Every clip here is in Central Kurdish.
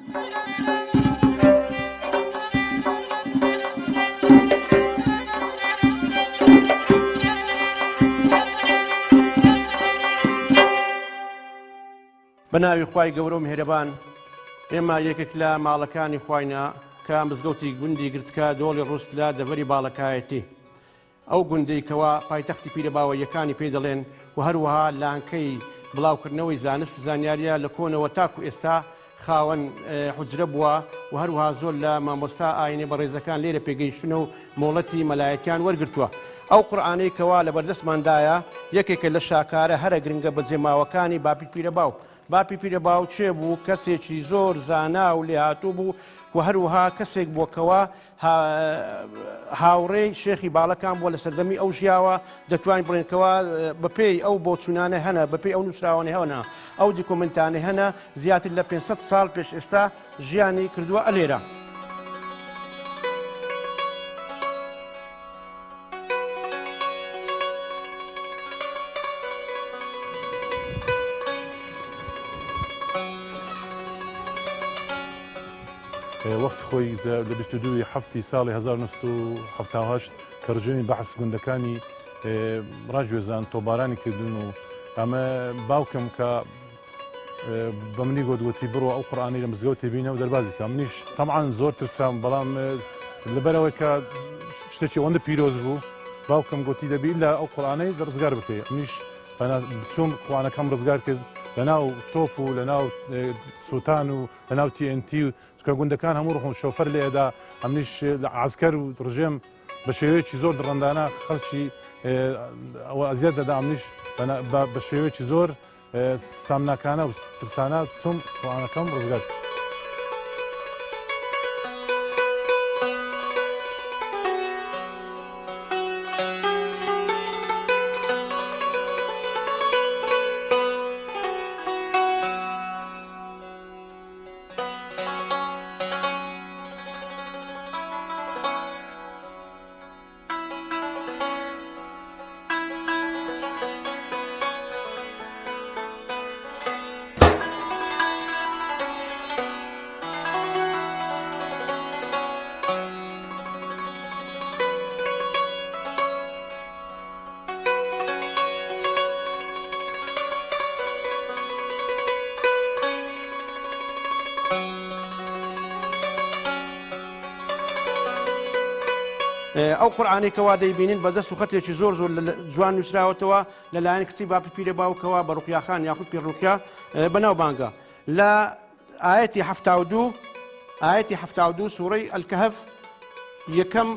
بەناوی خوای گەورە و میهرەبان ئێمە یەکێک لە ماڵەکانی خواینا کە مزگەوتی گوندی گرتکە دۆڵی ڕووس لە دەڤەری باڵەکایەتی ئەو گوندەی کەوا پایتەختی پیرەباوەیەکانی پێ دەڵێن و هەروەها لانکەی بڵاوکردنەوەی زانست و زانیاریە لە کۆنەوە تاکو ئێستا خاوەن حوجرە بووە و هەروەها زۆر لە مامۆستا ئاینێ بەڕێزەکان لێرە پێگەیشتنە و مۆڵەتی مەلایەتیان وەرگرتووە. ئەو قورئانەی کەوا لە بەردەستماندایە یەکێکە لە شاکارە هەرە گرنگە بەجێماوەکانی باپی پیرەباو. باپی پیرەباو چێ بوو؟ کەسێکی زۆر زانا و لێهاتوو بوو و هەروەها کەسێک بووکەوە هاوڕێی شێخی باڵەکان بووە لە سەردەمی ئەو ژیاوە دەتوانین بڵێنکەوە بەپێی ئەو بۆچوونانە هەنە بەپێی ئەو نووسراوانە هەنە ئەو دیکۆمنتانە هەنە زیاتر لە 500 ساڵ پێش ئێستا ژیانی کردووە ئەلێرە. وەخت خۆی لە 22 هەفتی ساڵی 1970 کە ڕژێمی بەحس گوندەکانی ڕاگوێزان تۆبارانی کردوون و ئەمە باوکم کە بە منی گوتگوتی بڕۆ ئەو قورئانی لە مزگەوت بینە و دەربازی کە منیش تەمعان زۆر ترسام بەڵام لەبەرەوەی کە شتێکی ئەوەندە پیرۆز بوو باوکم گوتی دەبی لە ئەو قورئانەی ڕزگار بکەی. منیش بچووم قورئانەکەم ڕزگار کرد لەناو تۆپ و لەناو سووتان و لەناو TNT و کە گوندەکان هەموو ڕۆخن شۆفەر لێدا ئەمنیش عسکەر و ڕژێم بە شێوەیەکی زۆر دڕندانە خەڵکی ئەوە ئەزیەت دەدا ئەمنیش بە شێوەیەکی زۆر سامناکانە و ترسانە چوم قورئانەکەم ڕزگار کرد. ئەو قورئانەی کەوا دەیبینین بەدەست و خەتێکی زۆر زۆر جوان نووسراوەتەوە لەلایەن کچی باپی پیرەباوکەوە بە ڕوقیاخان یاخود پیرڕوقیا بەناو بانگە لە ئایەتی 72 سوورەی ئەلکەهف یەکەم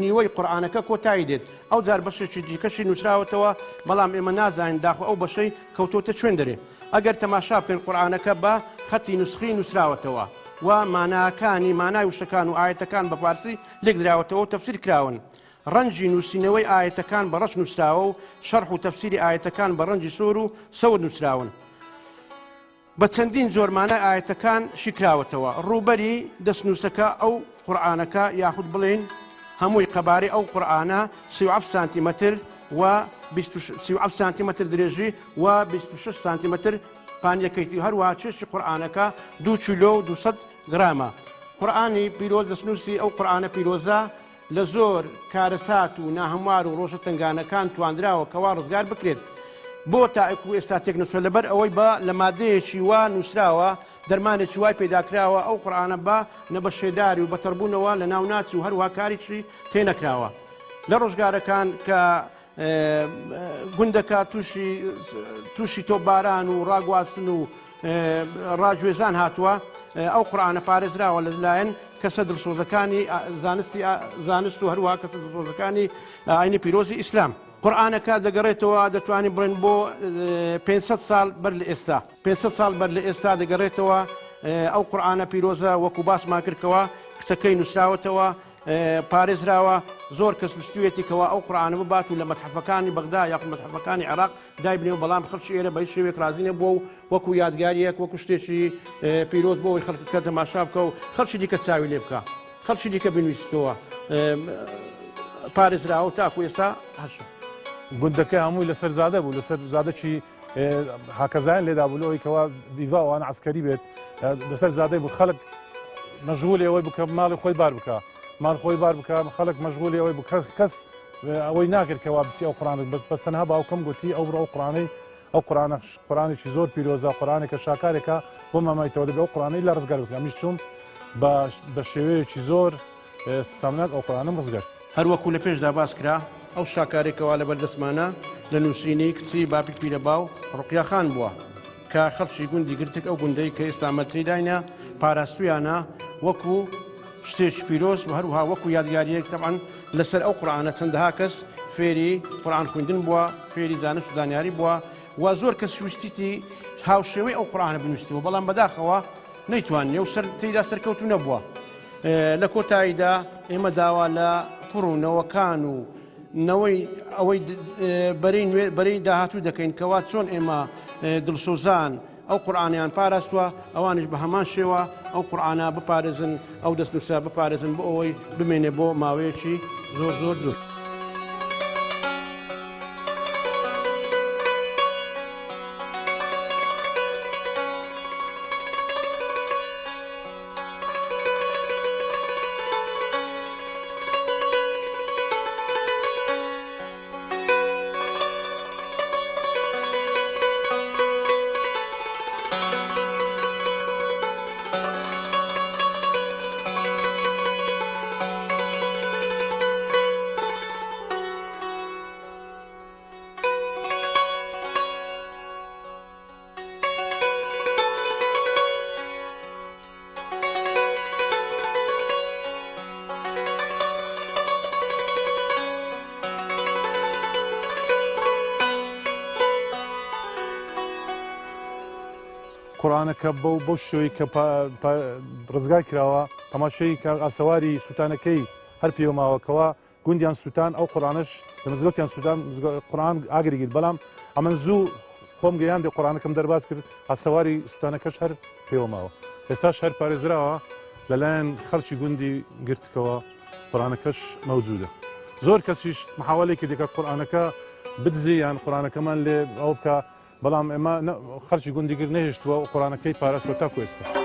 نیوەی قورئانەکە کۆتایی دێت. ئەو جار بەشێکی دیکەشی نووسراوەتەوە بەڵام ئێمە نازانین داخۆ ئەو بەشەی کەوتۆتە چوێن دەرێ. ئەگەر تەماشا بکەین قورئانەکە بە خەتی نوسخی نووسراوەتەوە و ماناکانی مانای وشەکان و ئاەتەکان بە فارسی لێک دراوەتەوە و تەفسیر کراون. ڕەنجی نووسینەوەی ئاەتەکان بە ڕەش نووسراوە و شەرح و تەفسیری ئاەتەکان بە ڕەنجی سۆر و سەود نووسراون. بە چەندین زۆر مانای ئاەتەکان شیکراوەتەوە. ڕووبەری دەستنووسەکە ئەو قورئانەکە یاخود بڵێن هەمووی قەبارەی ئەو قورئانە 37 سانتیمەتر و 37 سانتیمەتر درێژی و 26 سانتیمەتر پانیەکەیتی هەروەها چێشی قورئانەکە 2 کیلۆ و 200 گرامە. قورئانی پیرۆز دەستنووسی ئەو قورئانە پیرۆزە لە زۆر کارەسات و ناهەموار و ڕۆژە تنگانەکان توانراوە کەوا ڕزگار بکرێت. بۆ تاکو ئێستا تێکنەچۆ لەبەر ئەوەی بە لە مادەیەکی وا نووسراوە دەرمانێکی وای پێداکراوە ئەو قورئانە بە نەبەشێداری و بەتەڕبوونەوە لە ناوناچی و هەروەها کاریی تێنەکراوە. لە ڕۆژگارەکان کە گوندەکە تووشی تۆپباران و ڕاگواستن و ڕاگوێزان هاتووە ئەو قورئانە پارێزراوە لەلایەن کەسە دڵسۆزەکانی زانست و هەروەها کەسە دڵسۆزەکانی ئاینی پیرۆزی ئیسلام. قورئانەکە دەگەڕێتەوە دەتوانین بڵێن بۆ 500 ساڵ بەر لە ئێستا 500 ساڵ بەر لە ئێستا دەگەڕێتەوە. ئەو قورئانە پیرۆزە وەکو باسمان کردکەوە کچەکەی نووسراوەتەوە پارێزراوە زۆر کەس وستوێتێکەوە ئەو قورئانە ببات و لە مەتحەفەکانی بەغدا یاخود مەتحەفەکانی عێراق دایبنێ و بەڵام خەڵکی ئێرە بە شێوەیەک رازی نەبووە و وەکو یادگاریەک وەکو شتێکی پیرۆز بۆ ئەوەی خەڵک تەماشا بکە و خەڵکی دیکە چاوی لێ بکە خەڵکی دیکە بنویستەوە پارێزراوە تاکو ئێستا هەشە. گوندەکە هەمووی لەسەر زادە بوو لەسەر زادەکی هاکەزایان لێدا بوو ئەوەی کەوا دیڤاوان عسکەری بێت لەسەر زادەی بوو خەڵک مەشغولی ئەوەی بکە ماڵی خۆی بار بکە ماڵ خۆی بار بکە خەڵک مەشغولی ئەوەی بکە کەس ئەوەی ناکرد کەوا بچی ئەو قورآن بەس تەنها باوکەم گوتی ئەو قورآنەی ئەو قورآنێکی زۆر پیرۆزە قورآنێکە شاکارێکە بۆ مامایتەوە دەبێت ئەو قورآنەی لە ڕزگار بکە ئەمیش چووم بە شێوەیەکی زۆر سامناک ئەو قورآنەم ڕزگار هەروەکو لە پێشدا باس کرا ئەو شاکارێکەوە لە بەردەستمانە لە نووسینی کچی باپی پیرە باو ڕوقیا خان بووە کە خەڵکی گوندی گرتک ئەو گوندەی کە ئێستا مەتریداینە پاراستویانە وەکو شتێکی پیرۆز و هەروها وەکو یادگاریەک تەبعاً لەسەر ئەو قورآنە چەندەها کەس فێری قورآن خوێندن بووە فێری زانست و زانیاری بووە و زۆر کەس ویستیتی هاوشێوەی ئەو قورآنە بنووسیتەوە بەڵام بەداخەوە نەیتوانێ و تێیدا سەرکەوتو نەبووە لە کۆتاییدا ئێمە داوا لە پڕوونەوەکان و نەوەی ئەوەی بەرەی داهاتوو دەکەین کەوا چۆن ئێمە دڵسۆزان ئەو قورآنیان پاراستووە ئەوانش بە هەمان شێوە ئەو قورآنە بپارێزن ئەو دەستنووسە بپارێزن بۆ ئەوەی بمێنێ بۆ ماوەیەکی زۆر زۆر دوور. قورآنەکە بەو شوێی کە ڕزگار کراوە تەماشای ئاسەواری سووتانەکەی هەر پێوەماوەکەوە گوندیان سووتان ئەو قورآنەش لە مزگەوتیان سووتان قورآن ئاگری گرت بەڵام ئەمە زوو خۆم گەیان دێ قورآنەکەم دەرباز کرد ئاسەواری سووتانەکەش هەر پێوەماوە ئێستاش هەر پارێزراوە لەلایەن خەڵکی گوندی گرتکەوە قورآنەکەش مەوجودە زۆر کەسیش محاوەلێکی دێکە قورآنەکە بدزی یان قورآنەکەمان لێ ئەو بکە بەڵام ئێمە خەڵکی گوندیگر نەهێشتووە و قورآنەکەی پاراستوە تاکو ئێستا.